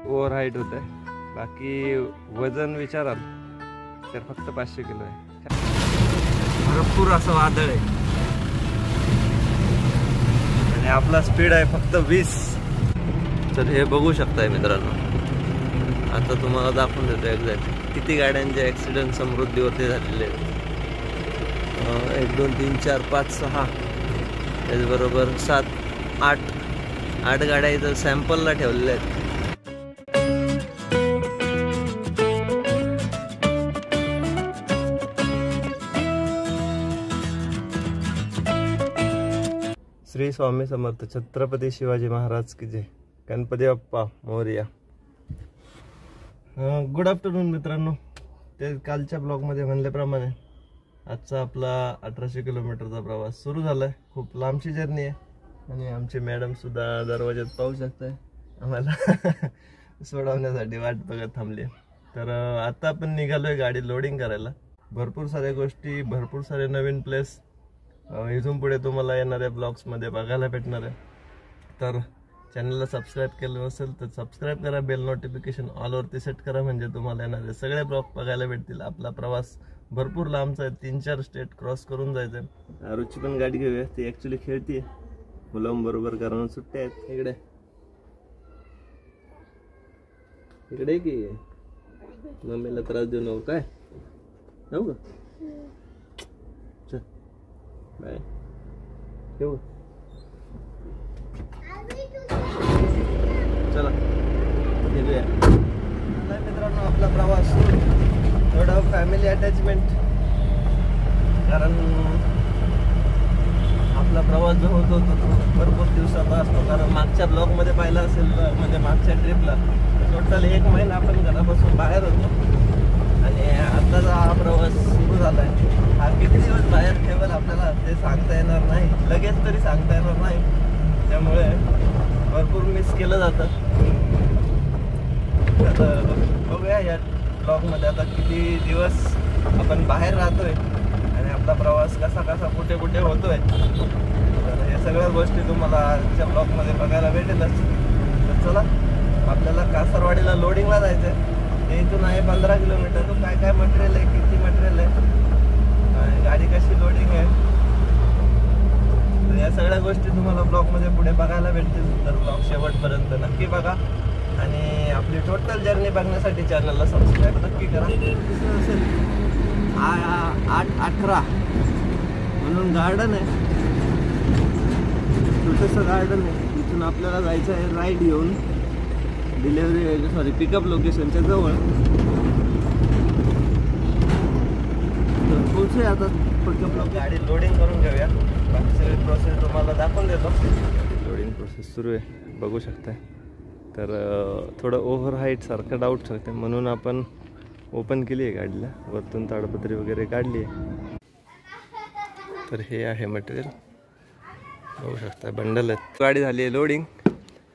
Over height होत आहे. बाकी वजन विचाराल तर फक्त 500 किलो आहे. भरपूर असं वादळ आहे आणि आपला स्पीड आहे फक्त 20. तर हे बघू शकताय मित्रांनो. आता तुम्हाला दाखवून देतो एक्झॅक्ट किती गाड्यांचे ॲक्सिडेंट समृद्धीवरती झालेले आहेत. 1 2 3 4 5 6 त्याचबरोबर 7 8 गाड्या इथं सॅम्पलला ठेवलेल्या आहेत. श्री स्वामी समर्थ. छत्रपती शिवाजी महाराज की जय. गणपती बाप्पा मोरया. गुड आफ्टरनून मित्रांनो. ते कालच्या ब्लॉगमध्ये म्हणल्याप्रमाणे आजचा आपला 1800 किलोमीटरचा प्रवास सुरू झालाय. खूप लांबची जर्नी आहे आणि आमची मॅडम सुद्धा दरवाज्यात पाहू शकताय आम्हाला सोडवण्यासाठी वाट बघत थांबली. तर आता आपण निघालोय गाडी लोडिंग करायला. भरपूर साऱ्या गोष्टी, भरपूर सारे नवीन प्लेस इथून पुढे तुम्हाला येणाऱ्या ब्लॉग्समध्ये बघायला भेटणार आहे. तर चॅनलला सबस्क्राईब केलं असेल तर सबस्क्राईब करा, बेल नोटिफिकेशन ऑलवरती सेट करा, म्हणजे तुम्हाला येणारे सगळे ब्लॉग बघायला भेटतील. आपला प्रवास भरपूर लांबचा आहे. 3-4 स्टेट क्रॉस करून जायचं आहे. आरुची पण गाडी घेऊया. ती ॲक्च्युली खेळतीये मुलांबरोबर कारण सुट्ट्या आहेत. इकडे की मम्मीला त्रास देऊ नको काय येऊ का. चल बाय येऊ. चला निघूया. मित्रांनो आपला प्रवास थोडं फॅमिली अटॅचमेंट, कारण आपला प्रवास जो होतो तो भरपूर दिवसाचा असतो. कारण मागच्या ब्लॉगमध्ये पाहिलं असेल, म्हणजे मागच्या ट्रिपला टोटल 1 महिना आपण घरापासून बाहेर होतो आणि आताचा हा प्रवास सुरू झाला आहे. हा किती दिवस बाहेर ठेवेल आपल्याला ते सांगता येणार नाही, लगेच तरी सांगता येणार नाही. त्यामुळे भरपूर मिस केलं जातं. तर बघूया या ब्लॉगमध्ये आता किती दिवस आपण बाहेर राहतोय आणि आपला प्रवास कसा कसा कुठे कुठे होतोय. तर हे सगळ्या गोष्टी तुम्हाला आजच्या ब्लॉगमध्ये बघायला भेटेलच. तर चला आपल्याला कासारवाडीला लोडिंगला जायचं आहे. इथून आहे 15 किलोमीटर. काय काय मटेरियल आहे, किती मटेरियल आहे, गाडी कशी लोडिंग आहे, तर या सगळ्या गोष्टी तुम्हाला ब्लॉगमध्ये पुढे बघायला भेटतील. तर ब्लॉग शेवटपर्यंत नक्की बघा आणि आपली टोटल जर्नी बघण्यासाठी चॅनलला सबस्क्राईब नक्की करा. असेल 8-11 म्हणून गार्डन आहे, छोटंसं गार्डन आहे. इथून आपल्याला जायचं आहे राईड घेऊन पिकअप लोकेशनच्या जवळ. तर पोहोचूया आता पिकअप. गाडी लोडिंग करून घेऊया. बाकी सगळी प्रोसेस तुम्हाला दाखवून देतो. लोडिंग प्रोसेस सुरू आहे बघू शकताय. तर थोडं ओव्हर हाईट सारखं डाऊट शकते म्हणून आपण ओपन केली आहे गाडीला. वरतून ताडपत्री वगैरे काढली आहे. तर हे आहे मटेरियल बघू शकता. बंडल आहेत. गाडी झाली आहे लोडिंग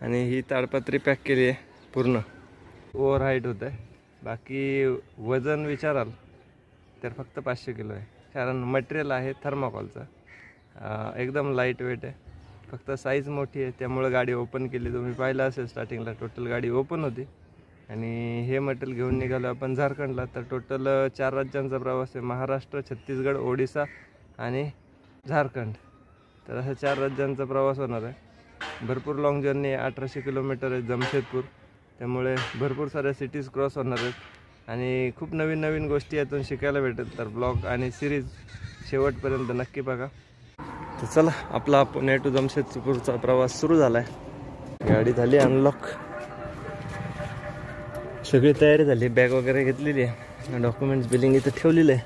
आणि ही ताडपत्री पॅक केली आहे पूर्ण. ओव्हर हाईट होत आहे. बाकी वजन विचाराल तर फक्त 500 किलो आहे. कारण मटेरियल आहे थर्माकोलचं. एकदम लाईट वेट आहे. फक्त साईज मोठी आहे त्यामुळे गाडी ओपन केली. तुम्ही पाहिलं असेल स्टार्टिंगला टोटल गाडी ओपन होती आणि हे मटेरियल घेऊन निघालो आपण झारखंडला. तर टोटल 4 राज्यांचा प्रवास आहे. महाराष्ट्र, छत्तीसगड, ओडिसा आणि झारखंड. तर अशा 4 राज्यांचा प्रवास होणार आहे. भरपूर लॉंग जर्नी आहे. 1800 किलोमीटर आहे जमशेदपूर. त्यामुळे भरपूर साऱ्या सिटीज क्रॉस होणार आहेत आणि खूप नवीन नवीन गोष्टी यातून शिकायला भेटेल. तर ब्लॉग आणि सिरीज शेवटपर्यंत नक्की बघा. तर चला आपला पुणे टू जमशेदपूरचा प्रवास सुरू झाला आहे. गाडी झाली अनलॉक. सगळी तयारी झाली. बॅग वगैरे घेतलेली आहे. डॉक्युमेंट्स बिलिंग इथं ठेवलेलं आहे.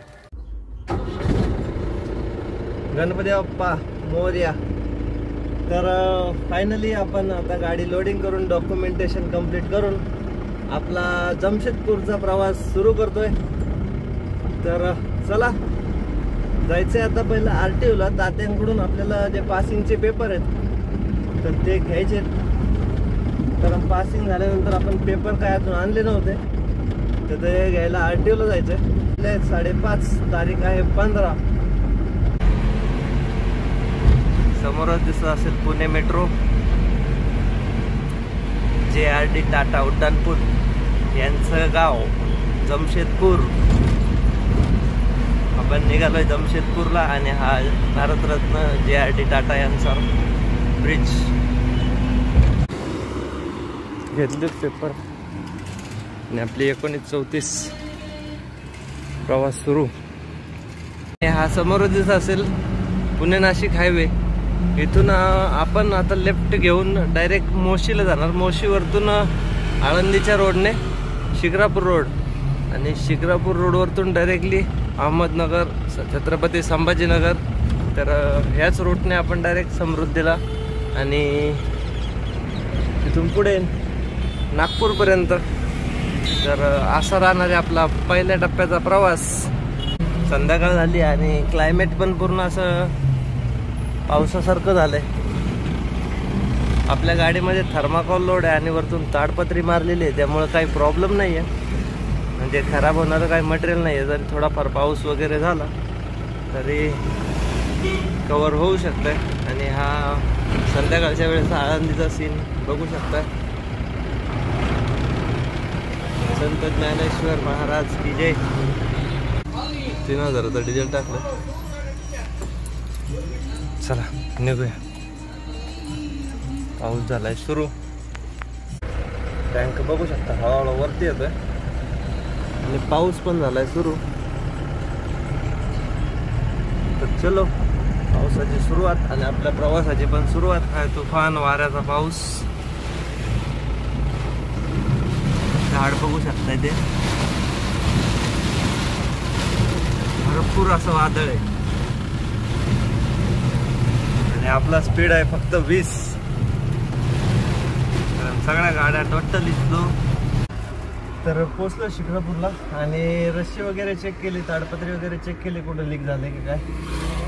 गणपती बाप्पा मोरया. तर फायनली आपण आता गाडी लोडिंग करून डॉक्युमेंटेशन कंप्लीट करून आपला जमशेदपूरचा प्रवास सुरू करतोय. तर चला जायचं आहे आता. पहिलं RTOला तात्यांकडून आपल्याला जे पासिंगचे पेपर आहेत तर ते घ्यायचे. तर पासिंग झाल्यानंतर आपण पेपर काय अजून आणले नव्हते तर ते घ्यायला RTOला जायचं आहे. 5:30 तारीख आहे 15. समोरच दिसत असेल पुणे मेट्रो. JRD टाटा उड्डाणपूल यांचं गाव जमशेदपूर. आपण निघालोय जमशेदपूरला आणि हा भारतरत्न JRD टाटा यांचा ब्रिज. घेतले पेपर आणि आपली 19:34 प्रवास सुरू. हा समोरच असेल पुणे नाशिक हायवे. इथून आपण आता लेफ्ट घेऊन डायरेक्ट मोशीला जाणार. मोशीवरतून आळंदीच्या रोडने शिक्रापूर रोड आणि शिक्रापूर रोडवरतून डायरेक्टली अहमदनगर, छत्रपती संभाजीनगर. तर ह्याच रूटने आपण डायरेक्ट समृद्धीला आणि तिथून पुढे नागपूरपर्यंत. तर असा राहणार आहे आपला पहिल्या टप्प्याचा प्रवास. संध्याकाळ झाली आणि क्लायमेट पण पूर्ण असं पावसासारखं झालंय. आपल्या गाडीमध्ये थर्माकोल लोड आहे आणि वरतून ताडपत्री मारलेली आहे, त्यामुळे काही प्रॉब्लेम नाही आहे. म्हणजे खराब होणारं काही मटेरियल नाही आहे. जरी थोडाफार पाऊस वगैरे झाला तरी कवर होऊ शकतंय. आणि हा संध्याकाळच्या वेळेस आळंदीचा सीन बघू शकताय. संत ज्ञानेश्वर महाराज की जय. 3000चं डिझेल टाकलं. चला निघूया. पाऊस झालाय सुरू. टँक बघू शकता हळूहळू वरती येतोय आणि पाऊस पण झालाय सुरू. तर चलो पावसाची सुरुवात आणि आपल्या प्रवासाची पण सुरुवात आहे. तुफान वाऱ्याचा पाऊस. झाड बघू शकताय ते भरपूर असं वादळ आहे आणि आपला स्पीड आहे फक्त 20. सगळ्या गाड्या टोटली स्लो. तर पोचलो शिक्रापूरला आणि रस्सी वगैरे चेक केली, ताडपत्री वगैरे चेक केली कुठं लीक झाले की काय,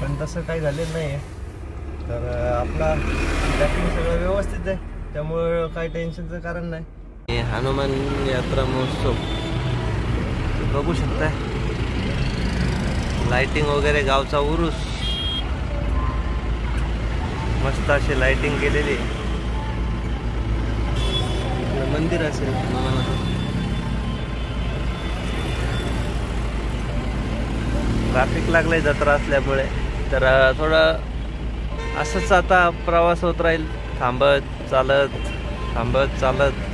पण तसं काही झालेलं नाही आहे. तर आपला पॅकिंग सगळं व्यवस्थित आहे, त्यामुळं काही टेन्शनचं कारण नाही. हनुमान यात्रा महोत्सव बघू शकताय. लाइटिंग वगैरे गावचा उरूस मस्त अशी लाइटिंग केलेली. मंदिर असेल हनुमानाचं. ट्रॅफिक लागलंय जत्रा असल्यामुळे. तर थोडं असंच आता प्रवास होत राहील, थांबत चालत थांबत चालत.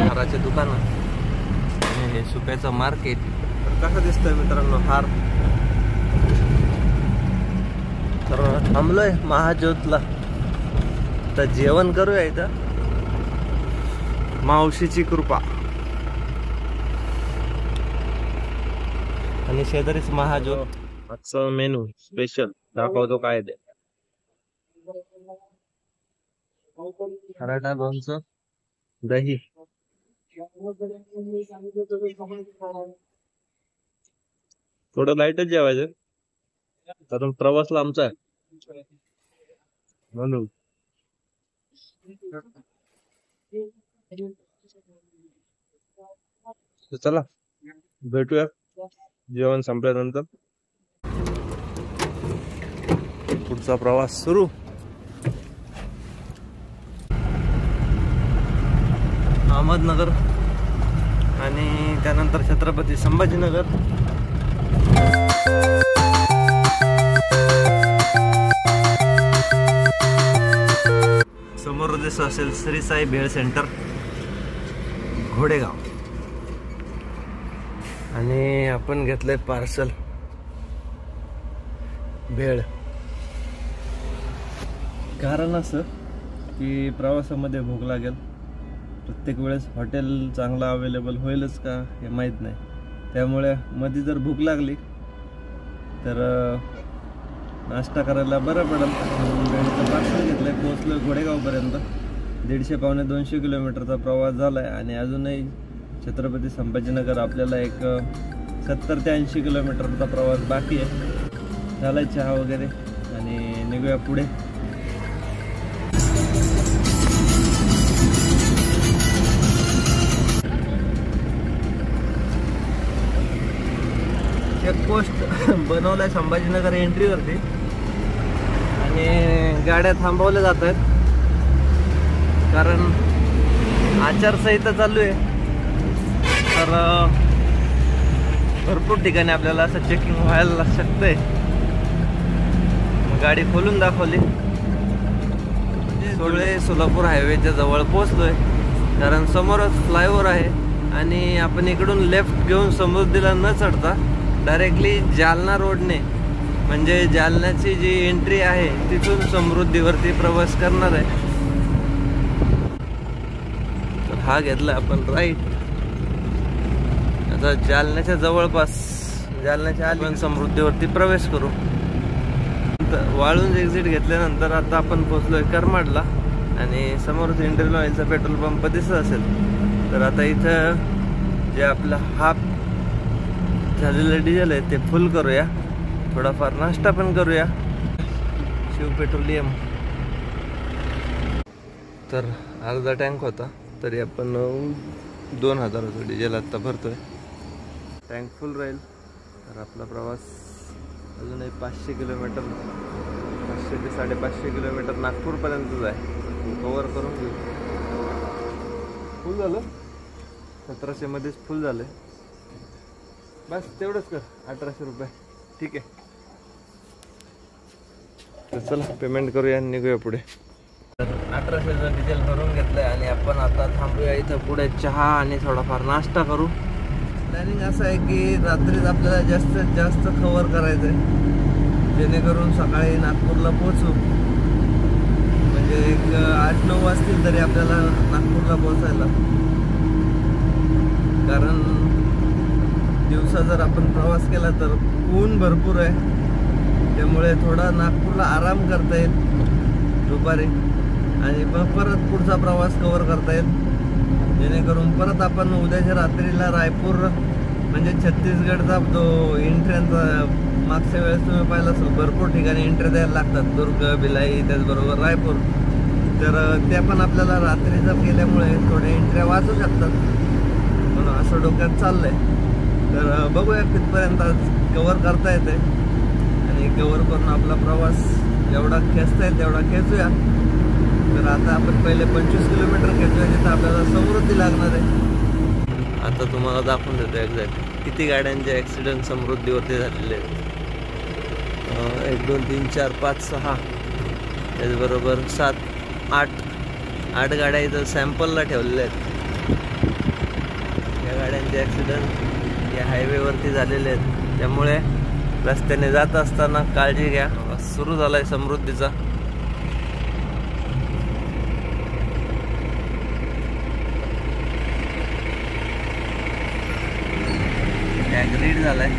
हाराचे दुकान आणि हे सुप्याचं मार्केट. तर कसं दिसतंय मित्रांनो हार. तर थांबलोय महाज्योतला. तर जेवण करूया इथं. मावशीची कृपा आणि शेजारीच महाज्योत. आजचं मेनू स्पेशल दाखवतो काय ते. पराठा, लोणचं, दही. थोडं लाईटच जेवायचं कारण प्रवास लांबचा आहे म्हणून. चला भेटूया जेवण संपल्यानंतर. पुढचा प्रवास सुरू. अहमदनगर आणि त्यानंतर छत्रपती संभाजीनगर. समोर दिसत असेल श्री साई भेळ सेंटर घोडेगाव. आणि आपण घेतलंय पार्सल भेळ. कारण असं की प्रवासामध्ये भूक लागेल. प्रत्येक वेळेस हॉटेल चांगला अवेलेबल होईलच का हे माहीत नाही, त्यामुळे मध्ये जर भूक लागली तर नाश्ता करायला बरं पडेल. भेळचं पार्सल घेतलंय. पोहोचलो घोडेगावपर्यंत. 150-200 किलोमीटरचा प्रवास झालाय आणि अजूनही छत्रपती संभाजीनगर आपल्याला एक 70 ते 80 किलोमीटरचा प्रवास बाकी आहे. झालाय चहा वगैरे आणि निघूया पुढे. चेकपोस्ट बनवलाय संभाजीनगर एंट्रीवरती. आणि गाड्या थांबवल्या जात आहेत कारण आचारसंहिता चालू आहे. तर भरपूर ठिकाणी आपल्याला असं चेकिंग व्हायला शकतंय. गाडी खोलून दाखवली. धुळे सोलापूर हायवेच्या जवळ पोहोचलोय कारण समोरच फ्लायओव्हर आहे आणि आपण इकडून लेफ्ट घेऊन समृद्धीला न चढता डायरेक्टली जालना रोडने म्हणजे जालन्याची जी एंट्री आहे तिथून समृद्धीवरती प्रवास करणार आहे. तर हा घेतला आपण राईट. आता जालन्याच्या जवळपास जालन्याच्या आली समृद्धीवरती प्रवेश करू. वाळूंज एक्झिट घेतल्यानंतर आता आपण पोहोचलोय करमाडला आणि समोरच इंडियन ऑइलचा पेट्रोल पंप दिसत असेल. तर आता इथं जे आपलं हाफ झालेलं डिझेल आहे ते फुल करूया. थोडाफार नाश्ता पण करूया. शिव पेट्रोलियम. तर अर्धा टँक होता तरी आपण 2000चं डिझेल आत्ता भरतोय. टँक फुल राहील तर आपला प्रवास अजूनही 500 किलोमीटर 500 ते 550 किलोमीटर नागपूरपर्यंतच आहे. कवर करून घेऊ. फुल झालं 1700 मध्येच फुल झालं. बस तेवढंच कर. 1800 रुपये ठीक आहे. तर चला पेमेंट करूया आणि निघूया पुढे. तर 1800चं डिझेल भरून घेतलंय आणि आपण आता थांबूया इथं. पुढे चहा आणि थोडाफार नाश्ता करू. प्लॅनिंग असं आहे की रात्रीच आपल्याला जास्तीत जास्त कव्हर करायचं आहे जेणेकरून सकाळी नागपूरला पोहोचू. म्हणजे एक 8-9 वाजतील तरी आपल्याला नागपूरला पोहोचायला. कारण दिवसा जर आपण प्रवास केला तर ऊन भरपूर आहे त्यामुळे थोडा नागपूरला आराम करता येईल दुपारी आणि मग परत पुढचा प्रवास कव्हर करता येईल जेणेकरून परत आपण उद्याच्या रात्रीला रायपूर म्हणजे छत्तीसगडचा जो एंट्र्यांचा मागच्या वेळेस तुम्ही पाहिलं असेल भरपूर ठिकाणी एंट्री द्यायला लागतात. दुर्ग भिलाई त्याचबरोबर रायपूर. तर त्या पण आपल्याला रात्रीचा केल्यामुळे थोड्या एंट्र्या वाचू शकतात म्हणून असं डोक्यात चाललंय. तर बघूया कितपर्यंत आज कव्हर करता येते आणि कव्हर करून आपला प्रवास जेवढा खेचता येईल तेवढा खेचूया. तर आता आपण पहिले 25 किलोमीटर खेचूया जिथं आपल्याला समृद्धी लागणार आहे. आता तुम्हाला दाखवून देतो एक्झॅक्ट किती गाड्यांचे ॲक्सिडेंट समृद्धीवरती झालेले आहेत. 1 2 3 4 5 6 त्याचबरोबर 7 8 गाड्या इथं सॅम्पलला ठेवलेल्या आहेत. या गाड्यांचे ॲक्सिडेंट या हायवेवरती झालेले आहेत त्यामुळे रस्त्याने जात असताना काळजी घ्या. सुरू झाला आहे समृद्धीचा. रीड झालाय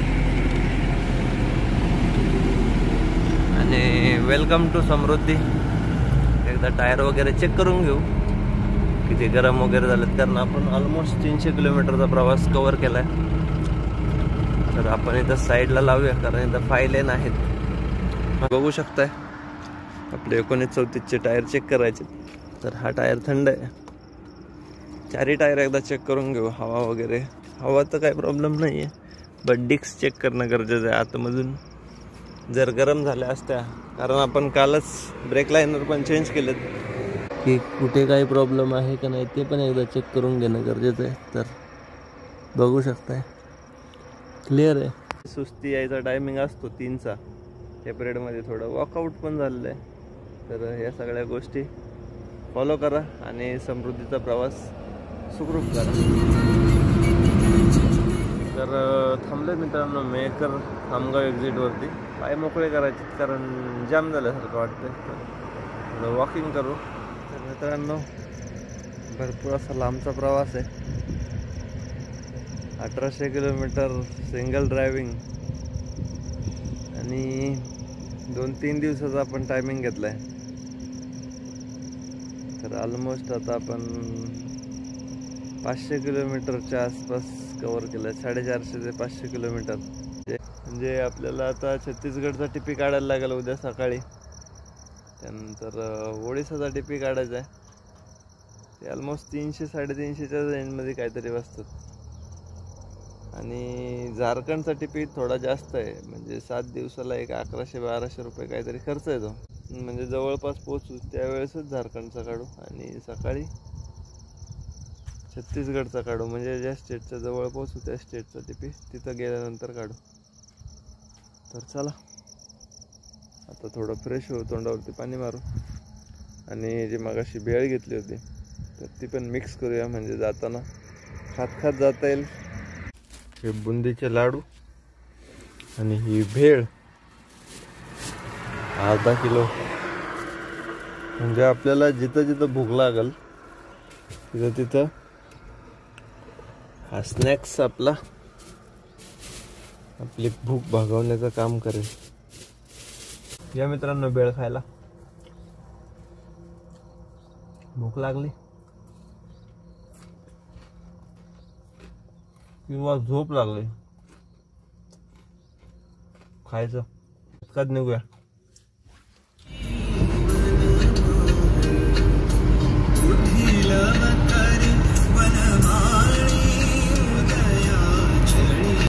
आणि वेलकम टू समृद्धी. एकदा टायर वगैरे चेक करून घेऊ किती गरम वगैरे झालेत कारण आपण ऑलमोस्ट 300 किलोमीटरचा प्रवास कव्हर केलाय. तर आपण इथं साईडला लावूया कारण इथं 5 लेन आहेत. बघू शकताय आपले 1934चे टायर चेक करायचे. तर हा टायर थंड आहे. 4ही टायर एकदा चेक करून घेऊ. हवा वगैरे हवा तर काही प्रॉब्लेम नाही आहे बट डिक्स चेक करणं गरजेचं आहे आतमधून जर गरम झाल्या असत्या कारण आपण कालच ब्रेक लायनर पण चेंज केलेत की कुठे काही प्रॉब्लेम आहे का नाही ते पण एकदा चेक करून घेणं गरजेचं आहे. तर बघू शकताय क्लिअर आहे. सुस्ती यायचा टायमिंग असतो 3चा. त्या पिरियडमध्ये थोडं वॉकआउट पण झालेलं आहे. तर या सगळ्या गोष्टी फॉलो करा आणि समृद्धीचा प्रवास सुखरूप करा. तर थांबले मित्रांनो मेकर खामगाव एक्झिटवरती. पाय मोकळे करायचे कारण जाम झाल्यासारखं वाटतं. तर वॉकिंग करू. तर मित्रांनो भरपूर असा लांबचा प्रवास आहे. 1800 किलोमीटर सिंगल ड्रायव्हिंग आणि 2-3 दिवसाचा आपण टायमिंग घेतला आहे. तर ऑलमोस्ट आता आपण 500 किलोमीटरच्या आसपास कव्हर केलं. 450 ते 500 किलोमीटर. म्हणजे आपल्याला आता छत्तीसगडचा टिपी काढायला लागेल उद्या सकाळी. त्यानंतर ओडिसाचा टिपी काढायचा आहे. ते ऑलमोस्ट 300-350च्या रेंजमध्ये काहीतरी बसतात. आणि झारखंडचा टिपी थोडा जास्त आहे म्हणजे 7 दिवसाला एक 1100-1200 रुपये काहीतरी खर्च येतो. म्हणजे जवळपास पोचू त्यावेळेसच झारखंडचा काढू आणि सकाळी छत्तीसगडचा काढू. म्हणजे ज्या स्टेटच्या जवळ पोचू त्या स्टेटचा टिपी तिथं गेल्यानंतर काढू. तर चला आता थोडं फ्रेश होऊ, तोंडावरती पाणी मारू आणि जी मगाशी भेळ घेतली होती तर ती पण मिक्स करूया, म्हणजे जाताना खात खात जाता येईल. हे बुंदीचे लाडू आणि ही भेळ 1/2 किलो. म्हणजे आपल्याला जिथं जिथं भूक लागल तिथं तिथं हा स्नॅक्स आपली भूक भागवण्याचं काम करेल. या मित्रांनो भेळ खायला. भूक लागली किंवा झोप लागली, खायचं कधी निघूया.